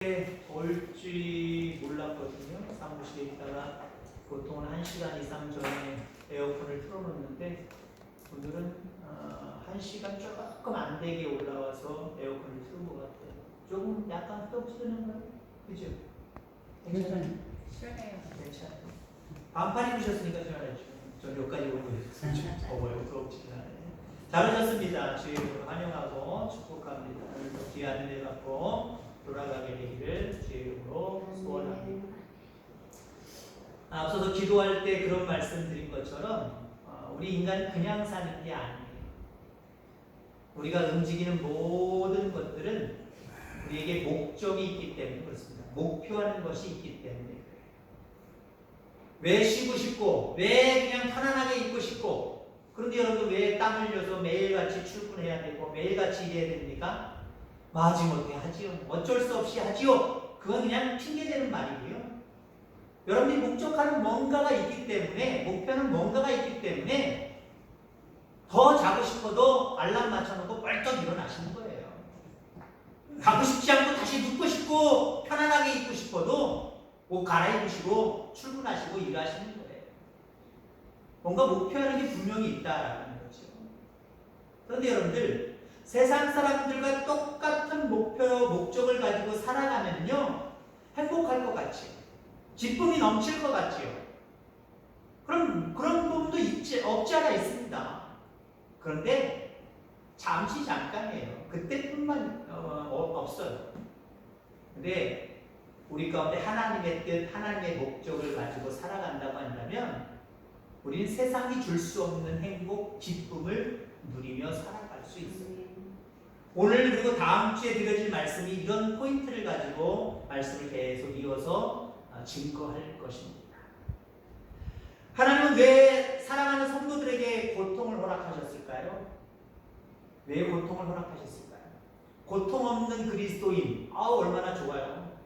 올지 몰랐거든요. 사무실에 있다가 보통은 1시간 이상 전에 에어컨을 틀어놓는데 오늘은 1시간 조금 안 되게 올라와서 에어컨을 틀은 것 같아요. 조금 약간 뜨는 거예요? 그죠? 괜찮아요? 시원해요. 괜찮아요. 반팔 입으셨으니까 시원하죠. 전 여기까지 오고 있어요. 더워요. 부럽지는 않아요. 잘 오셨습니다. 주님으로 환영하고 축복합니다. 오늘도 귀한 은혜 받고 돌아가게 되기를 주의 이름으로 소원합니다. 앞서서 기도할 때 그런 말씀 드린 것처럼 우리 인간은 그냥 사는 게 아니에요. 우리가 움직이는 모든 것들은 우리에게 목적이 있기 때문에 그렇습니다. 목표하는 것이 있기 때문에 그래요. 왜 쉬고 싶고 왜 그냥 편안하게 있고 싶고 그런데 여러분 왜 땀 흘려서 매일같이 출근해야 되고 매일같이 일해야 됩니까? 마지못해 하지요. 어쩔 수 없이 하지요. 그건 그냥 핑계대는 말이고요. 여러분이 목적하는 뭔가가 있기 때문에 목표는 뭔가가 있기 때문에 더 자고 싶어도 알람 맞춰놓고 벌떡 일어나시는 거예요. 가고 싶지 않고 다시 눕고 싶고 편안하게 있고 싶어도 옷 갈아입으시고 출근하시고 일하시는 거예요. 뭔가 목표하는 게 분명히 있다라는 거죠. 그런데 여러분들 세상 사람들과 똑같은 목적을 가지고 살아가면요 행복할 것 같지요. 기쁨이 넘칠 것 같지요. 그런 부분도 없지 않아 있습니다. 그런데 잠시 잠깐이에요. 그때뿐만 없어요. 근데 우리 가운데 하나님의 뜻, 하나님의 목적을 가지고 살아간다고 한다면 우리는 세상이 줄 수 없는 행복, 기쁨을 누리며 살아갈 수 있어요. 오늘 그리고 다음 주에 드려질 말씀이 이런 포인트를 가지고 말씀을 계속 이어서 증거할 것입니다. 하나님은 왜 사랑하는 성도들에게 고통을 허락하셨을까요? 왜 고통을 허락하셨을까요? 고통 없는 그리스도인, 얼마나 좋아요.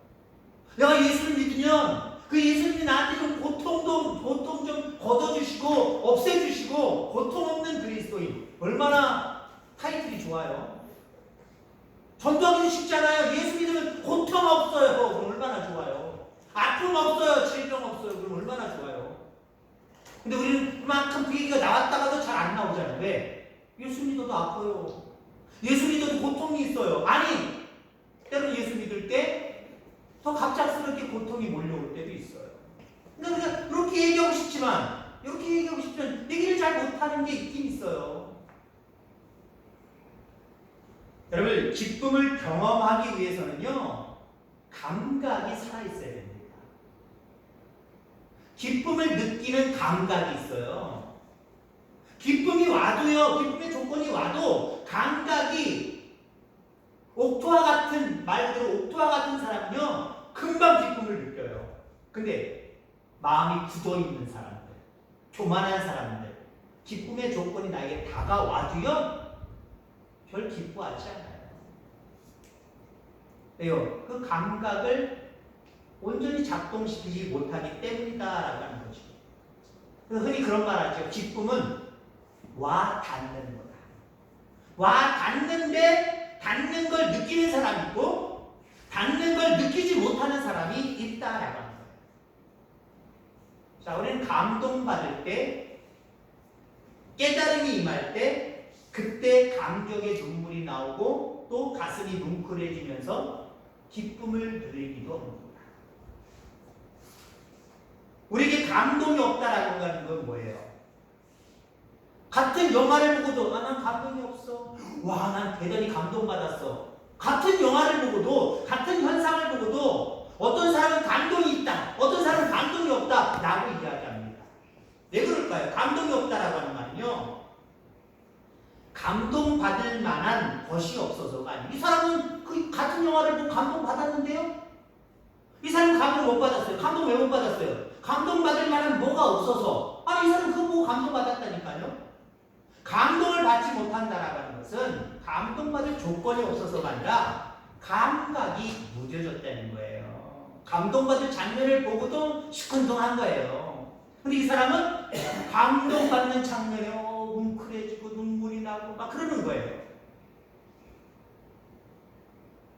내가 예수를 믿으면 그 예수님이 나한테 좀 고통 좀 걷어주시고 없애주시고 고통 없는 그리스도인, 얼마나 타이틀이 좋아요. 전도하기도 쉽잖아요. 예수 믿으면 고통 없어요. 그럼 얼마나 좋아요. 아픔 없어요. 질병 없어요. 그럼 얼마나 좋아요. 근데 우리는 그만큼 그 얘기가 나왔다가도 잘 안 나오잖아요. 왜? 예수 믿어도 아파요. 예수 믿어도 고통이 있어요. 아니, 때로는 예수 믿을 때 더 갑작스럽게 고통이 몰려올 때도 있어요. 그러니까 우리가 그렇게 얘기하고 싶지만 얘기를 잘 못하는 게 있긴 있어요. 여러분, 기쁨을 경험하기 위해서는요 감각이 살아있어야 됩니다. 기쁨을 느끼는 감각이 있어요. 기쁨이 와도요, 기쁨의 조건이 와도 감각이 옥토와 같은, 말 그대로 옥토와 같은 사람은요 금방 기쁨을 느껴요. 근데 마음이 굳어있는 사람들, 교만한 사람들, 기쁨의 조건이 나에게 다가와도요 별 기뻐하지 않아요. 왜요? 그 감각을 온전히 작동시키지 못하기 때문이다라고 하는 거죠. 흔히 그런 말 하죠. 기쁨은 와 닿는 거다. 와 닿는데 닿는 걸 느끼는 사람이 있고 닿는 걸 느끼지 못하는 사람이 있다라고 하는 거예요. 자, 우리는 감동받을 때, 깨달음이 임할 때 그때 감격의 눈물이 나오고 또 가슴이 뭉클해지면서 기쁨을 누리기도 합니다. 우리에게 감동이 없다라고 하는 건 뭐예요? 같은 영화를 보고도 난 감동이 없어. 와, 난 대단히 감동받았어. 같은 영화를 보고도 같은 현상을 보고도 어떤 사람은 감동이 있다. 어떤 사람은 감동이 없다. 라고 이야기합니다. 왜 그럴까요? 감동이 없다라고 하는 말은요 감동받을 만한 것이 없어서가 아니에요. 이 사람은 그 같은 영화를 보고 감동받았는데요? 이 사람은 감동 못 받았어요. 감동 왜 못 받았어요? 감동받을 만한 뭐가 없어서. 이 사람은 그거 보고 감동받았다니까요? 감동을 받지 못한다라고 하는 것은 감동받을 조건이 없어서가 아니라 감각이 무뎌졌다는 거예요. 감동받을 장면을 보고도 시큰둥한 거예요. 근데 이 사람은 감동받는 장면에 뭉클해지고 눈물이 나고 막 그러는 거예요.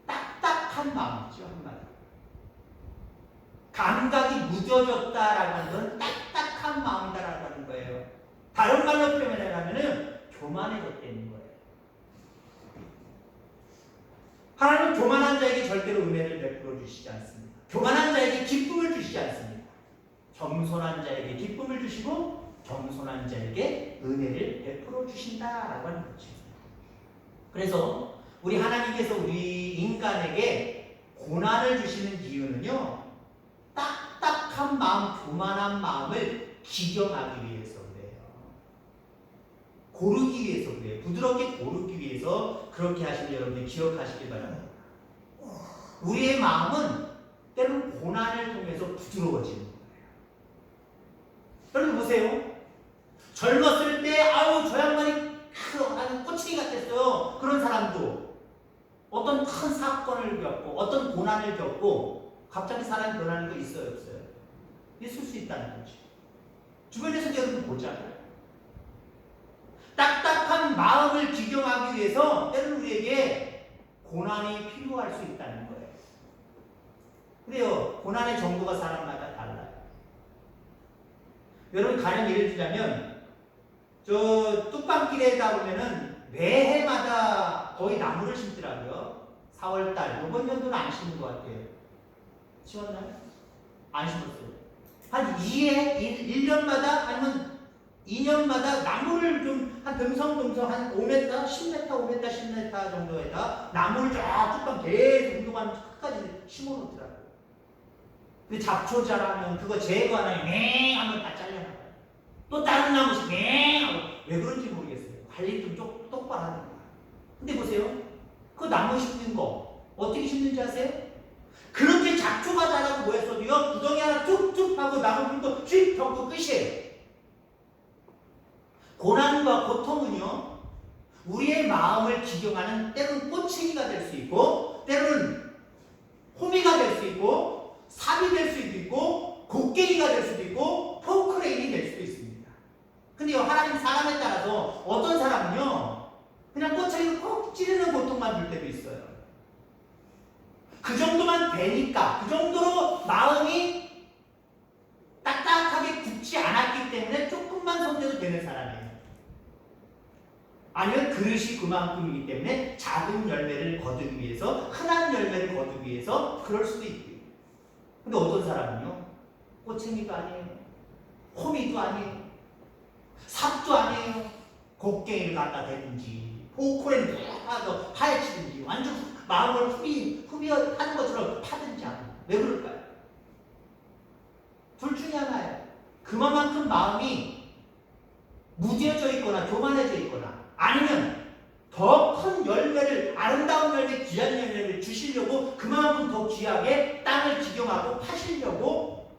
딱딱한 마음이죠, 한마디로. 감각이 무뎌졌다라고 하는 건 딱딱한 마음이다라고 하는 거예요. 다른 말로 표현하면은 교만해졌다는 거예요. 하나님은 교만한 자에게 절대로 은혜를 베풀어 주시지 않습니다. 교만한 자에게 기쁨을 주시지 않습니다. 겸손한 자에게 기쁨을 주시고 겸손한 자에게 은혜를 베풀어 주신다라고 하는 거죠. 그래서 우리 하나님께서 우리 인간에게 고난을 주시는 이유는요, 딱딱한 마음, 교만한 마음을 기경하기 위해서 그래요. 고르기 위해서 그래요. 부드럽게 고르기 위해서 그렇게 하시는 여러분들 기억하시길 바랍니다. 우리의 마음은 때로는 고난을 통해서 부드러워지는 거예요. 여러분 보세요. 젊었을 때 아유 저 양반이 나는 꼬치기 같았어요. 그런 사람도 어떤 큰 사건을 겪고 어떤 고난을 겪고 갑자기 사람이 변하는 거 있어요 없어요? 있을 수 있다는 거죠. 주변에서 여러분 보잖아요. 딱딱한 마음을 기경하기 위해서 때로는 우리에게 고난이 필요할 수 있다는 거예요. 그래요. 고난의 정도가 사람마다 달라요. 여러분 가령 예를 들자면 저 뚝방길에다 보면은 매해마다 거의 나무를 심더라고요. 4월달 이번 연도는 안 심은 것 같아요. 심었나요? 안 심었어요. 한 1년마다 아니면 2년마다 나무를 좀 한 듬성듬성 한 5m, 10m, 5m, 10m 정도에다 나무를 쫙 뚝방 계속 운동하는 끝까지 심어놓더라고요. 근데 잡초 자라면 그거 제거 안 하면 맹 하면 다 잘려나가요. 또 다른 나무씩 맹 하고 왜 그런지 모르겠어요. 관리 좀 똑바로 하는 거야. 근데 보세요. 그 나무 심는 거 어떻게 심는지 아세요? 그렇게 잡초가 자라고 뭐했어도요 구덩이 하나 툭툭 하고 나무 불고 쭉 덮고 끝이에요. 고난과 고통은요 우리의 마음을 기경하는 때로는 꼬챙이가 될 수 있고 때로는 호미가 될 수 있고 삽이 될 수도 있고 곡괭이가 될 수도 있고 포크레인이 될 수도 있습니다. 근데요 하나님 사람에 따라서 어떤 사람은요 그냥 꼬챙이를 꼭 찌르는 고통만 줄 때도 있어요. 그 정도만 되니까 그 정도로 마음이 딱딱하게 굳지 않았기 때문에 조금만 손대도 되는 사람이에요. 아니면 그릇이 그만큼이기 때문에 작은 열매를 거두기 위해서 흔한 열매를 거두기 위해서 그럴 수도 있고요. 근데 어떤 사람은요 꼬챙이도 아니에요, 호미도 아니에요, 삽도 아니에요, 곡괭이를 갖다 대든지 포크레인을 갖다 파헤치든지 완전 마음을 후비하는 것처럼 파든지 않아요. 왜 그럴까요? 둘 중에 하나예요. 그만큼 마음이 무뎌져 있거나 교만해져 있거나 아니면 더 큰 열매를 아름다운 열매 귀한 열매를 주시려고 그만큼 더 귀하게 땅을 기경하고 파시려고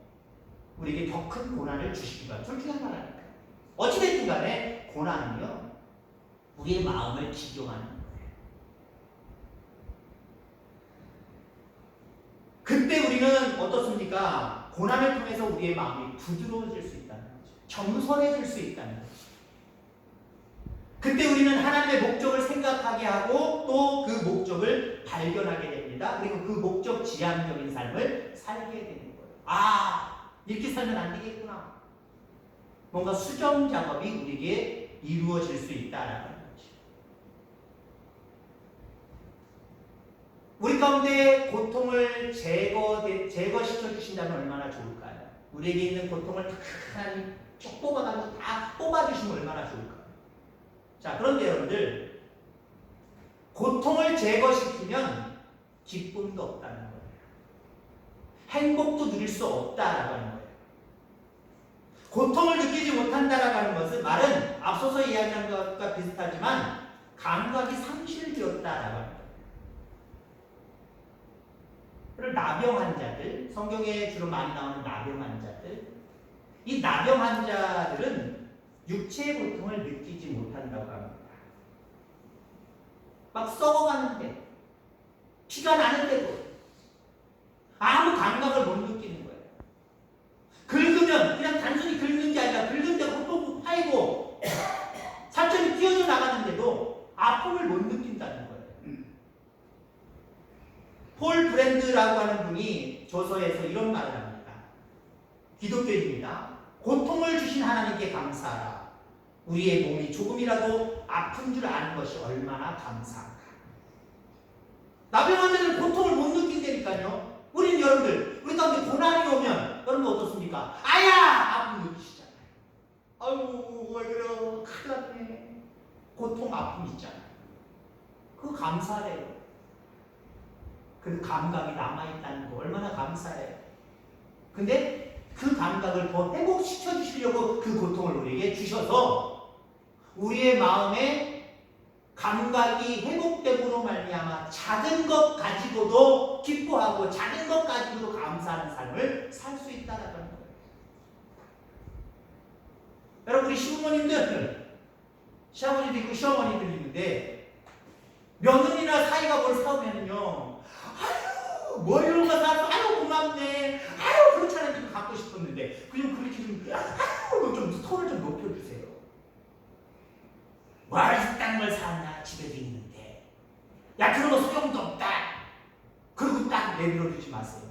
우리에게 더 큰 고난을 주시기가 둘 중에 하나라니까요. 어찌됐든 간에 고난은요 우리의 마음을 기경하는 거예요. 그때 우리는 어떻습니까? 고난을 통해서 우리의 마음이 부드러워질 수 있다는 거죠. 겸손해질 수 있다는 거죠. 그때 우리는 하나님의 목적을 생각하게 하고 또 그 목적을 발견하게 됩니다. 그리고 그 목적 지향적인 삶을 살게 되는 거예요. 아, 이렇게 살면 안 되겠구나. 뭔가 수정 작업이 우리에게 이루어질 수 있다라는 거죠. 우리 가운데 고통을 제거시켜 주신다면 얼마나 좋을까요? 우리에게 있는 고통을 하나님 쭉 뽑아가지고 다 뽑아주시면 얼마나 좋을까요? 자, 그런데 여러분들 고통을 제거시키면 기쁨도 없다는 거예요. 행복도 누릴 수 없다라고 하는 거예요. 고통을 느끼지 못한다라고 하는 것은 말은 앞서서 이야기한 것과 비슷하지만 감각이 상실되었다라고 하는 거예요. 그리고 나병 환자들, 성경에 주로 많이 나오는 나병 환자들, 이 나병 환자들은 육체의 고통을 느끼지 못한다고 합니다. 막 썩어가는데, 피가 나는데도 아무 감각을 못 느끼는 거예요. 긁으면 그냥 단순히 긁는 게 아니라 긁은 데가 톡톡 파이고 살점이 튀어져 나가는데도 아픔을 못 느낀다는 거예요. 폴 브랜드라고 하는 분이 저서에서 이런 말을 합니다. 기독교입니다. 고통을 주신 하나님께 감사하라. 우리의 몸이 조금이라도 아픈 줄 아는 것이 얼마나 감사한가. 나병 환자들은 고통을 못 느낀다니까요. 우린 여러분들, 우리 가운데 고난이 오면 여러분 어떻습니까? 아야! 아픔 느끼시잖아요. 아유, 왜 그래? 큰일 났네. 고통, 아픔 있잖아요. 그거 감사해요. 그 감각이 남아있다는 거 얼마나 감사해요. 근데 그 감각을 더 회복시켜 주시려고 그 고통을 우리에게 주셔서 우리의 마음에 감각이 회복됨으로 말미암아 작은 것 가지고도 기뻐하고 작은 것 가지고도 감사하는 삶을 살 수 있다는 거예요. 여러분, 우리 시부모님들, 시아버지도 있고 시어머니들이 있는데 며느리나 사이가 뭘 사오면요, 아유, 뭐 이런 거 사서, 아유, 고맙네, 아유, 그렇잖아요. 좀 갖고 싶었는데, 그냥 그렇게 좀, 아유, 좀 톤을 좀 높여주세요. 뭐 이딴 걸 사냐, 집에도 있는데. 야, 그런 거 소용도 없다. 그리고 딱 내밀어주지 마세요.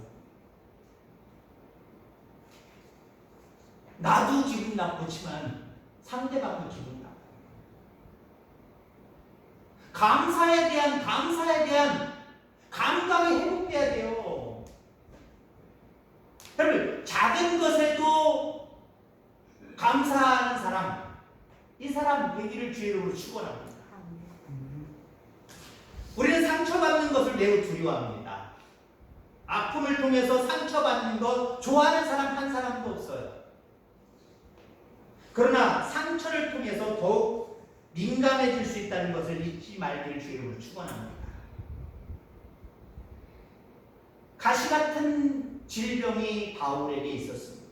나도 기분 나쁘지만 상대방도 기분 나빠요. 감사에 대한 감각이 회복돼야 돼요. 여러분, 작은 것에도 감사하는 사람, 이 사람 되기를 주의 이름으로 축원합니다. 우리는 상처받는 것을 매우 두려워합니다. 아픔을 통해서 상처받는 것 좋아하는 사람 한 사람도 없어요. 그러나 상처를 통해서 더욱 민감해질 수 있다는 것을 잊지 말기를 주의 이름으로 축원합니다. 가시 같은 질병이 바울에게 있었습니다.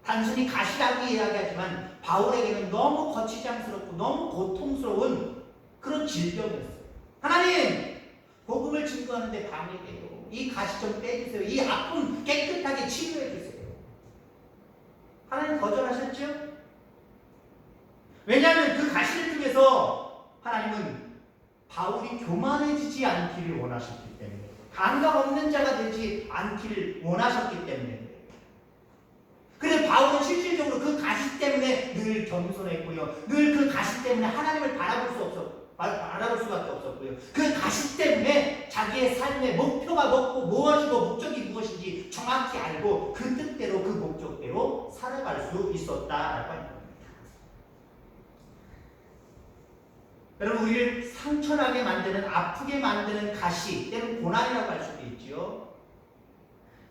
단순히 가시라고 이야기하지만 바울에게는 너무 거치장스럽고 너무 고통스러운 그런 질병이었어요. 하나님, 복음을 증거하는데 방해돼요. 이 가시 좀 빼주세요. 이 아픔 깨끗하게 치료해주세요. 하나님 거절하셨죠? 왜냐하면 그 가시를 통해서 하나님은 바울이 교만해지지 않기를 원하셨기 때문에, 감각 없는 자가 되지 않기를 원하셨기 때문에. 그래서 바울은 실질적으로 그 가시 때문에 늘 겸손했고요. 늘 그 가시 때문에 하나님을 바라볼 수밖에 없었고요. 그 가시 때문에 자기의 삶의 목표가 무엇이고 목적이 무엇인지 정확히 알고 그 뜻대로 그 목적대로 살아갈 수 있었다라고 합니다. 여러분, 우리를 상처나게 만드는, 아프게 만드는 가시, 때로는 고난이라고 할 수도 있지요.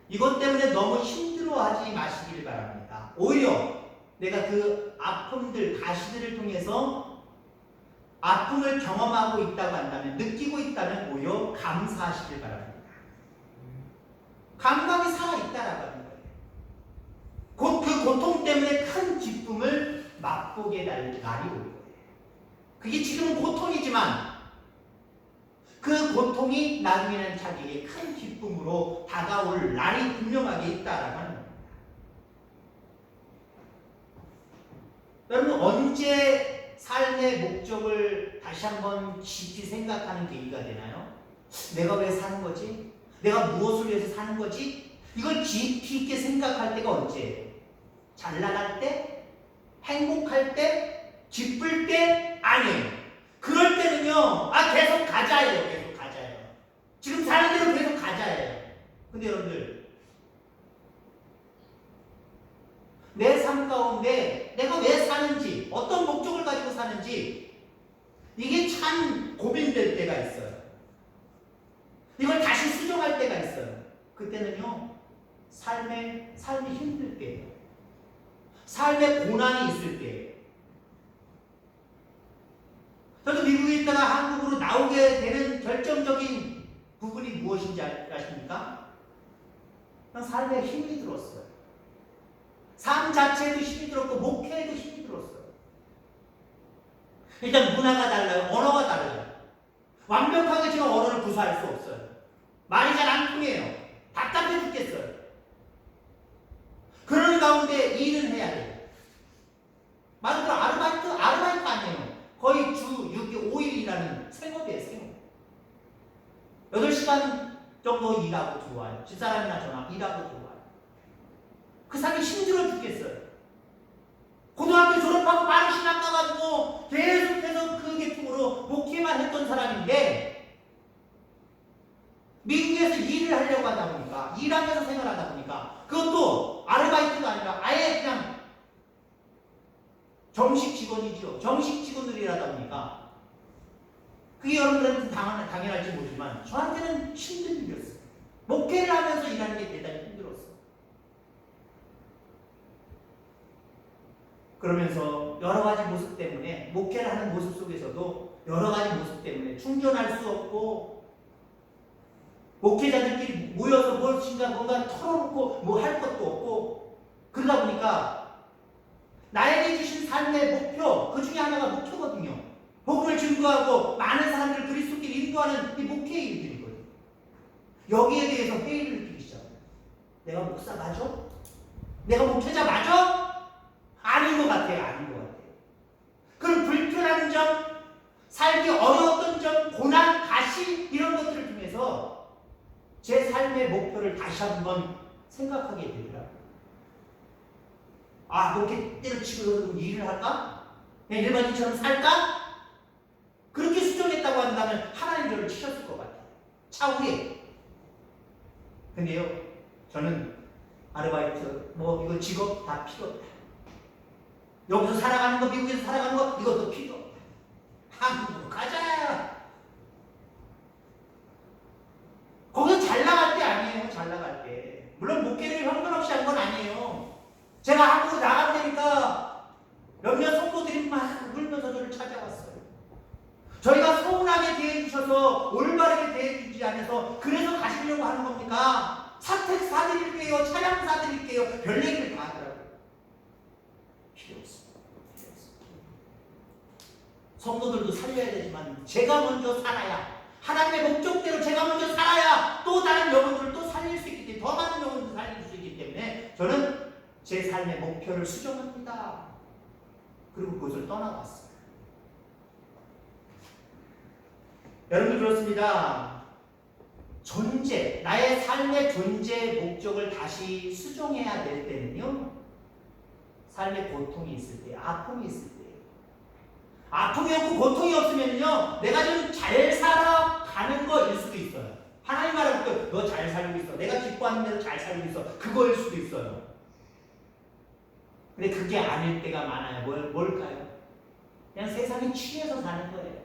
이것 때문에 너무 힘들어하지 마시길 바랍니다. 오히려 내가 그 아픔들, 가시들을 통해서 아픔을 경험하고 있다고 한다면, 느끼고 있다면 오히려 감사하시길 바랍니다. 감각이 살아있다라고 하는 거예요. 곧 그 고통 때문에 큰 기쁨을 맛보게 될 날이 올 거예요. 그게 지금은 고통이지만 그 고통이 나중에는 자기에게 큰 기쁨으로 다가올 날이 분명하게 있다라고 하는 겁니다. 여러분, 언제 삶의 목적을 다시 한번 깊이 생각하는 계기가 되나요? 내가 왜 사는 거지? 내가 무엇을 위해서 사는 거지? 이걸 깊이 있게 생각할 때가 언제예요? 잘 나갈 때? 행복할 때? 기쁠 때? 아니에요. 그럴 때는요, 계속 가자예요. 계속 가자예요. 지금 사는 대로 계속 가자예요. 근데 여러분들, 내 삶 가운데 내가 왜 사는지, 어떤 목적을 가지고 사는지, 이게 참 고민될 때가 있어요. 이걸 다시 수정할 때가 있어요. 그때는요, 삶이 힘들 때예요. 삶의 고난이 있을 때예요. 저도 미국에 있다가 한국으로 나오게 되는 결정적인 부분이 무엇인지 아십니까? 그냥 삶에 힘이 들었어요. 삶 자체에도 힘이 들었고 목회에도 힘이 들었어요. 일단 문화가 달라요. 언어가 달라요. 완벽하게 제가 언어를 구사할 수 없어요. 말이 잘 안 통해요. 답답해 죽겠어요. 그런 가운데 일을 해야 돼요. 말 그대로 아르바이트 아니에요. 거의 주 6일, 5일이라는 생업이에요, 생업. 8시간 정도 일하고 들어와요. 집사람이나 저나 일하고 들어와요. 그 사람이 힘들어 죽겠어요. 고등학교 졸업하고 바로 신학 가가지고 계속해서 그 계통으로 목회만 했던 사람인데 미국에서 일을 하려고 하다 보니까 일하면서 생활하다 보니까 그것도 아르바이트가 아니라 아예 그냥 정식 직원이죠. 정식 직원으로 일하다 보니까 그게 여러분들한테 당연할지 모르지만 저한테는 힘든 일이었어요. 목회를 하면서 일하는 게 대단히 힘들었어요. 그러면서 여러 가지 모습 때문에 목회를 하는 모습 속에서도 여러 가지 모습 때문에 충전할 수 없고 목회자들끼리 모여서 뭔가 털어놓고 뭐 할 것도 없고 그러다 보니까 나에게 주신 삶의 목표 그 중에 하나가 목표거든요. 복음을 증거하고 많은 사람들을 그리스도께 인도하는 이 목회의 일들이거든요. 여기에 대해서 회의를 느끼기 시작해요. 내가 목사 맞아? 내가 목회자 맞아? 아닌 것 같아요. 아닌 것 같아요. 그럼 불편한 점, 살기 어려웠던 점, 고난, 가시 이런 것들을 통해서 제 삶의 목표를 다시 한번 생각하게 되더라고요. 아, 목회 때려치고 일을 할까? 그냥 일반인처럼 살까? 그렇게 수정했다고 한다면 하나님 저를 치셨을 것 같아요. 차후에. 근데요, 저는 아르바이트, 이거 직업 다 필요 없다. 여기서 살아가는 거, 미국에서 살아가는 거, 이것도 필요 없다. 한국으로 가자. 거기서 잘 나갈 때 아니에요, 잘 나갈 때. 물론 목회를 형편없이 한 건 아니에요. 제가 한국으로 나가니까 몇몇 성도들이 막 울면서 저를 찾아왔어요. 저희가 서운하게 대해주셔서 올바르게 대해주지 않아서 그래서 가시려고 하는 겁니까? 사택 사드릴게요, 차량 사드릴게요, 별 얘기를 다 하더라고요. 필요 없습니다. 성도들도 살려야 되지만 제가 먼저 살아야 하나님의 목적대로 제가 먼저 살아야 또 다른 영혼들을 또 살릴 수 있기 때문에 더 많은 영혼들을 살릴 수 있기 때문에 저는 제 삶의 목표를 수정합니다. 그리고 그것을 떠나갔어요. 여러분 그렇습니다. 존재, 나의 삶의 존재 목적을 다시 수정해야 될 때는요. 삶의 고통이 있을 때, 아픔이 있을 때. 아픔이 없고 고통이 없으면요. 내가 좀 잘 살아가는 거일 수도 있어요. 하나님 말하고 너 잘 살고 있어. 내가 기뻐하는 대로 잘 살고 있어. 그거일 수도 있어요. 근데 그게 아닐 때가 많아요. 뭘까요? 그냥 세상에 취해서 사는 거예요.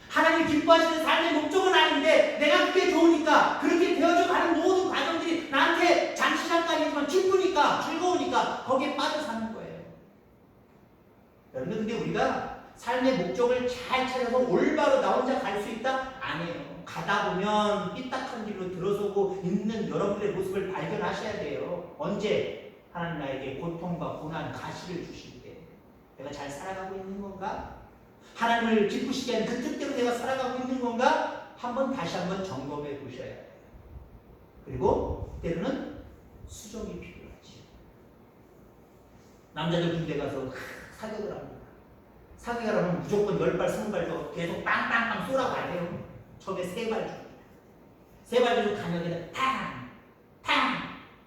하나님 기뻐하시는 삶의 목적은 아닌데 내가 그게 좋으니까 그렇게 되어져 가는 모든 과정들이 나한테 잠시 잠깐이지만 기쁘니까 즐거우니까 거기에 빠져 사는 거예요. 여러분 근데 우리가 삶의 목적을 잘 찾아서 올바로 나 혼자 갈 수 있다? 아니에요. 가다 보면 삐딱한 길로 들어서고 있는 여러분의 모습을 발견하셔야 돼요. 언제? 하나님 나에게 고통과 고난, 가시를 주실 때 내가 잘 살아가고 있는 건가? 하나님을 기쁘시게 하는 그 뜻대로 내가 살아가고 있는 건가? 다시 한번 점검해 보셔야 돼요. 그리고 때로는 수정이 필요하지. 남자들 군대 가서 사격을 합니다. 사격을 하면 무조건 10발, 20발 계속 빵빵빵 쏘라고 안 해요. 처음에 3발 줍니다. 3발 주고 간역에다 탕! 탕!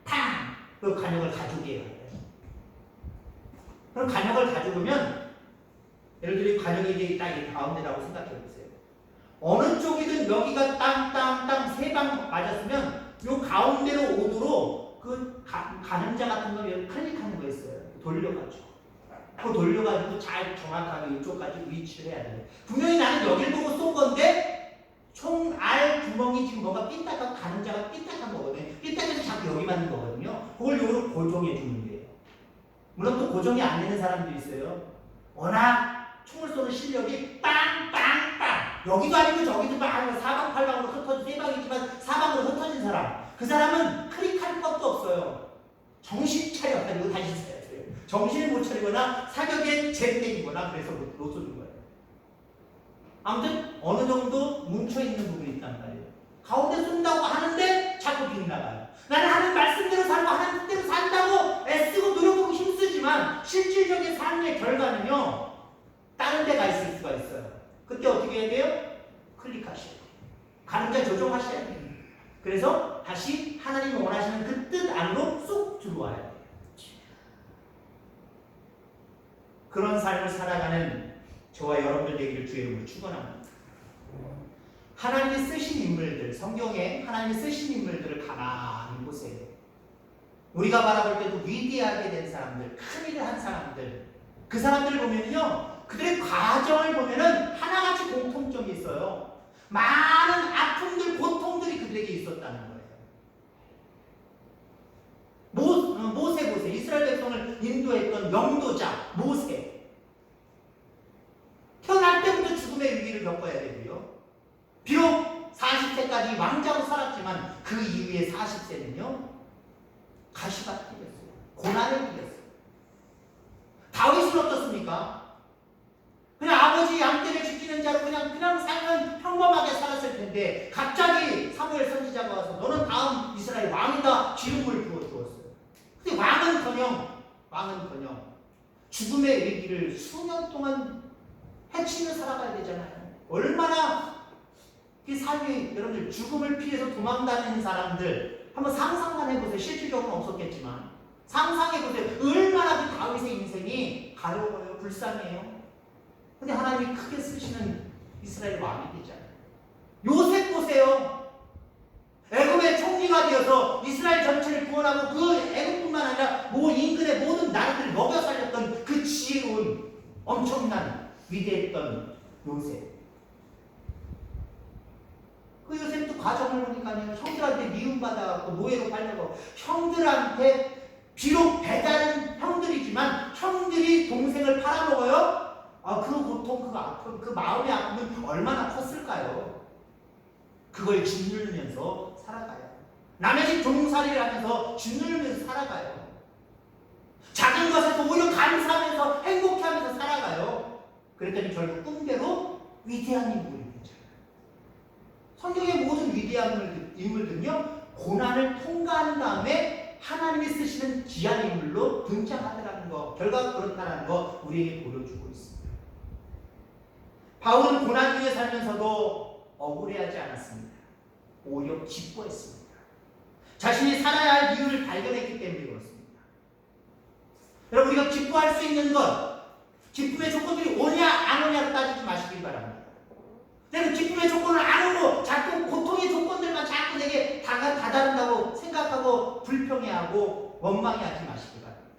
탕! 그 간역을 가죽이에요. 그럼 간역을 가죽으면 예를 들어 간역이 이제 딱 이 가운데라고 생각해 보세요. 어느 쪽이든 여기가 땅땅땅 3방 맞았으면 요 가운데로 오도록 그 가늠자 같은 거 클릭하는 거 있어요. 돌려가지고. 그 돌려가지고 잘 정확하게 이쪽까지 위치를 해야 돼요. 분명히 나는 여기를 보고 쏜 건데 총알 구멍이 지금 뭔가 삐딱한 가늠자가 삐딱한 거거든요. 삐딱해서 자꾸 여기 맞는 거거든요. 그걸 요로 고정해 주는 거예요. 물론 또 고정이 안 되는 사람도 있어요. 워낙 총을 쏘는 실력이 빵빵빵 여기도 아니고 저기도 막 사방팔방으로 흩어진 세 방이지만 사방으로 흩어진 사람 그 사람은 클릭할 것도 없어요. 정신 차려가지고 다시 써야 돼요. 정신을 못 차리거나 사격에 잼땡이거나 그래서 못 쏘는 거예요. 아무튼 어느 정도 뭉쳐있는 부분이 있단 말이에요. 가운데 쏜다고 하는데 자꾸 빗나가요. 나는 하는 말씀대로 살고 하는 뜻대로 산다고 애쓰고 노력하고 힘쓰지만 실질적인 삶의 결과는요. 다른 데가 있을 수가 있어요. 그때 어떻게 해야 돼요? 클릭하셔야 돼요. 가늠자 조정하셔야 돼요. 그래서 다시 하나님이 원하시는 그 뜻 안으로 쏙 들어와야 돼요. 그런 삶을 살아가는 저와 여러분들 되기를 주의 이름으로 축원합니다. 하나님이 쓰신 인물들, 성경에 하나님이 쓰신 인물들을 가만히 보세요. 우리가 바라볼 때도 위대하게 된 사람들, 큰 일을 한 사람들, 그 사람들을 보면요, 그들의 과정을 보면은 하나같이 공통점이 있어요. 많은 아픔들, 고통들이 그들에게 있었다는 거예요. 모세 보세요. 이스라엘 백성을 인도했던 영도자 모세. 태어날 때부터 죽음의 위기를 겪어야 되고요. 비록 40세까지 왕자로 살았지만 그 이후에 40세는요 가시밭 길이었어요. 고난의 길이었어요. 다윗은 어떻습니까? 그냥 아버지 양떼를 지키는 자로 그냥 살면 평범하게 살았을 텐데 갑자기 사무엘 선지자가 와서 너는 다음 이스라엘 왕이다 기름을 부어주었어요. 근데 왕은커녕 죽음의 위기를 수년 동안 헤치며 살아가야 되잖아요. 얼마나 그 삶이, 여러분들 죽음을 피해서 도망다니는 사람들 한번 상상만 해보세요. 실질적으로는 없었겠지만 상상해보세요. 얼마나 그 다윗의 인생이 가려워요. 불쌍해요. 근데 하나님이 크게 쓰시는 이스라엘 왕이 되잖아요. 요셉 보세요. 애굽의 총리가 되어서 이스라엘 전체를 구원하고 그 애굽뿐만 아니라 인근의 모든 나라들을 먹여 살렸던 그 지혜로운 엄청난 위대했던 요셉. 그 요셉도 과정을 보니까요, 형들한테 미움받아갖고 노예로 팔려고, 형들한테 비록 배다른 형들이지만 형들이 동생을 팔아먹어요. 그 고통, 그 아픔, 그 마음의 아픔은 얼마나 컸을까요? 그걸 짓누르면서 살아가요. 남의 집 종살이를 하면서 짓누르면서 살아가요. 작은 것에서 오히려 감사하면서 행복해하면서 살아가요. 그랬더니 결국 꿈대로 위대한 인물이 되잖아요. 성경의 모든 위대한 인물들은요, 고난을 통과한 다음에 하나님이 쓰시는 귀한 인물로 등장하더라는 거, 결과가 그렇다는 거 우리에게 보여주고 있습니다. 바울은 고난 중에 살면서도 억울해하지 않았습니다. 오히려 기뻐했습니다. 자신이 살아야 할 이유를 발견했기 때문에 그렇습니다. 여러분, 우리가 기뻐할 수 있는 것, 기쁨의 조건들이 오냐 안 오냐를 따지지 마시길 바랍니다. 내가 기쁨의 조건을 안 오고 자꾸 고통의 조건들만 자꾸 내게 다다른다고 생각하고 불평해하고 원망해하지 마시길 바랍니다.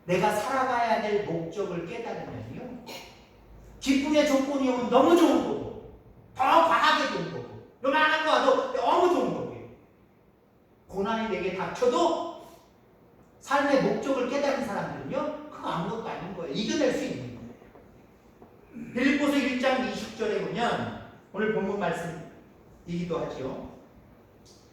내가 살아가야 될 목적을 깨달으면요, 기쁨의 조건이 오면 너무 좋은 거고, 더 과하게 좋은 거고, 요만한 거 와도 너무 좋은 거고요. 고난이 내게 닥쳐도 삶의 목적을 깨달은 사람들은요, 그거 아무것도 아닌 거예요. 이겨낼 수 있는 거예요. 빌립보서 1장 20절에 보면 오늘 본문 말씀이기도 하죠.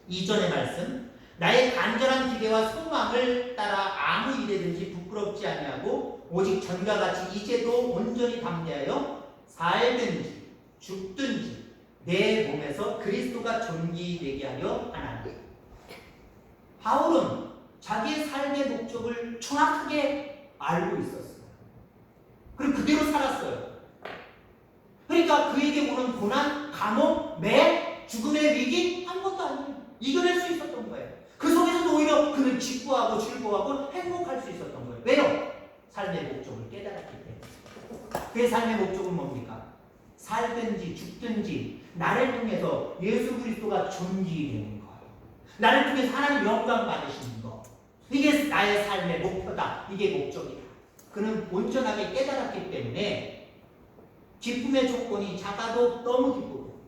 2절의 말씀, 나의 간절한 기대와 소망을 따라 아무 일에든지 부끄럽지 아니하고 오직 전과 같이 이제도 온전히 담대하여 살든지 죽든지 내 몸에서 그리스도가 존귀되게 하려 하나니. 바울은 자기의 삶의 목적을 정확하게 알고 있었어요. 그리고 그대로 살았어요. 그러니까 그에게 오는 고난, 감옥, 매, 죽음의 위기 아무것도 아니에요. 이겨낼 수 있었던 거예요. 그 속에서도 오히려 그는 기뻐하고 즐거워하고 행복할 수 있었던 거예요. 왜요? 삶의 목적을 깨달았기 때문에. 그의 삶의 목적은 뭡니까? 살든지 죽든지 나를 통해서 예수 그리스도가 존귀되는 것, 나를 통해서 하나님 영광 받으시는 것, 이게 나의 삶의 목표다. 이게 목적이다. 그는 온전하게 깨달았기 때문에 기쁨의 조건이 작아도 너무 기쁘고,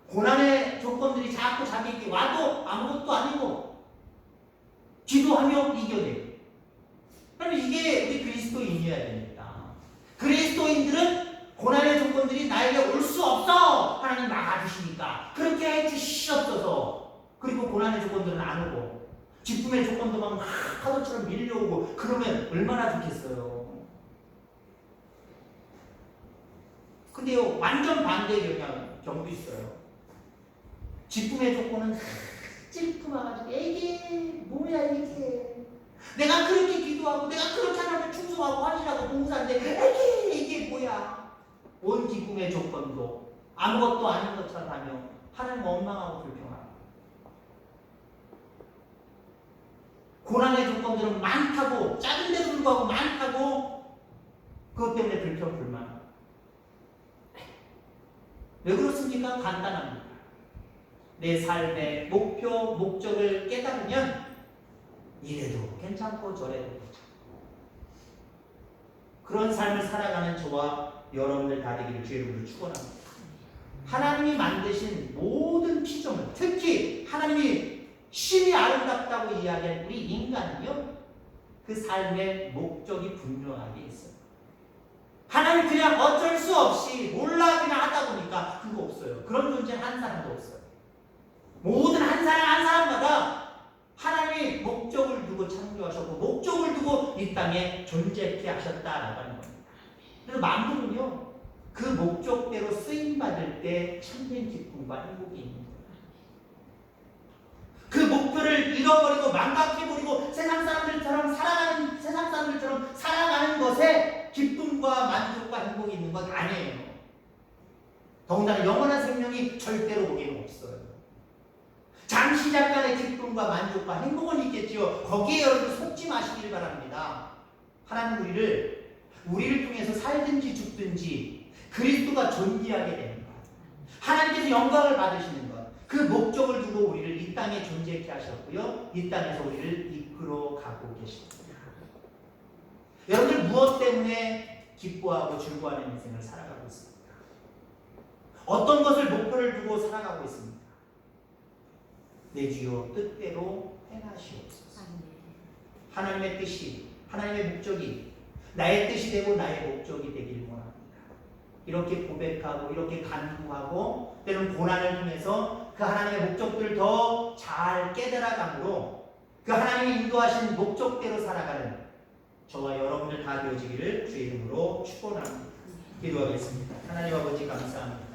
고난의 조건들이 자꾸 자기에게 와도 아무것도 아니고 기도하며 이겨내고. 그럼 이게 우리 그리스도인이어야 됩니다. 그리스도인들은 고난의 조건들이 나에게 올 수 없어, 하나님 막아주시니까 그렇게 해주시옵소서. 그리고 고난의 조건들은 안 오고 기쁨의 조건도 막 파도처럼 밀려오고 그러면 얼마나 좋겠어요. 근데요, 완전 반대의 경우도 있어요. 기쁨의 조건은 찔끔해가지고 이게 뭐야 이게, 내가 그렇게 기도하고 내가 그렇게 하나님을 충성하고 하시라고 봉사하는데 이게 뭐야. 온 기쁨의 조건도 아무것도 아닌 것처럼 하며 하나님 원망하고 불평하고. 고난의 조건들은 많다고, 작은데도 불구하고 많다고, 그것 때문에 불평, 불만. 왜 그렇습니까? 간단합니다. 내 삶의 목표, 목적을 깨달으면 이래도 괜찮고 저래도 괜찮고 그런 삶을 살아가는 저와 여러분들 다 되기를 주의 이름으로 축원합니다. 하나님이 만드신 모든 피조물, 특히 하나님이 심히 아름답다고 이야기한 우리 인간은요, 그 삶의 목적이 분명하게 있어요. 하나님 그냥 어쩔 수 없이 몰라 그냥 하다 보니까 그거 없어요. 그런 존재는 한 사람도 없어요. 모든 한 사람 한 사람마다 하나님이 목적을 두고 창조하셨고 목적을 두고 이 땅에 존재케 하셨다라고 하는 겁니다. 그래서 만물은요, 그 목적대로 쓰임받을 때 참된 기쁨과 행복이 있는 거예요. 그 목표를 잃어버리고 망각해버리고 세상 사람들처럼 살아가는 것에 기쁨과 만족과 행복이 있는 것 아니에요. 더군다나 영원한 생명이 절대로 거기는 없어요. 잠시 잠깐의 기쁨과 만족과 행복은 있겠지요. 거기에 여러분 속지 마시길 바랍니다. 하나님 우리를 통해서 살든지 죽든지 그리스도가 존귀하게 되는 것, 하나님께서 영광을 받으시는 것, 그 목적을 두고 우리를 이 땅에 존재케 하셨고요, 이 땅에서 우리를 이끌어 가고 계십니다. 여러분들 무엇 때문에 기뻐하고 즐거워하는 인생을 살아가고 있습니까? 어떤 것을 목표를 두고 살아가고 있습니까? 내 주여 뜻대로 행하시옵소서. 하나님의 뜻이, 하나님의 목적이 나의 뜻이 되고 나의 목적이 되기를 원합니다. 이렇게 고백하고 이렇게 간구하고 때로는 고난을 통해서 그 하나님의 목적들을 더 잘 깨달아감으로 그 하나님이 인도하신 목적대로 살아가는 저와 여러분들 다 되어지기를 주의 이름으로 축원합니다. 기도하겠습니다. 하나님 아버지 감사합니다.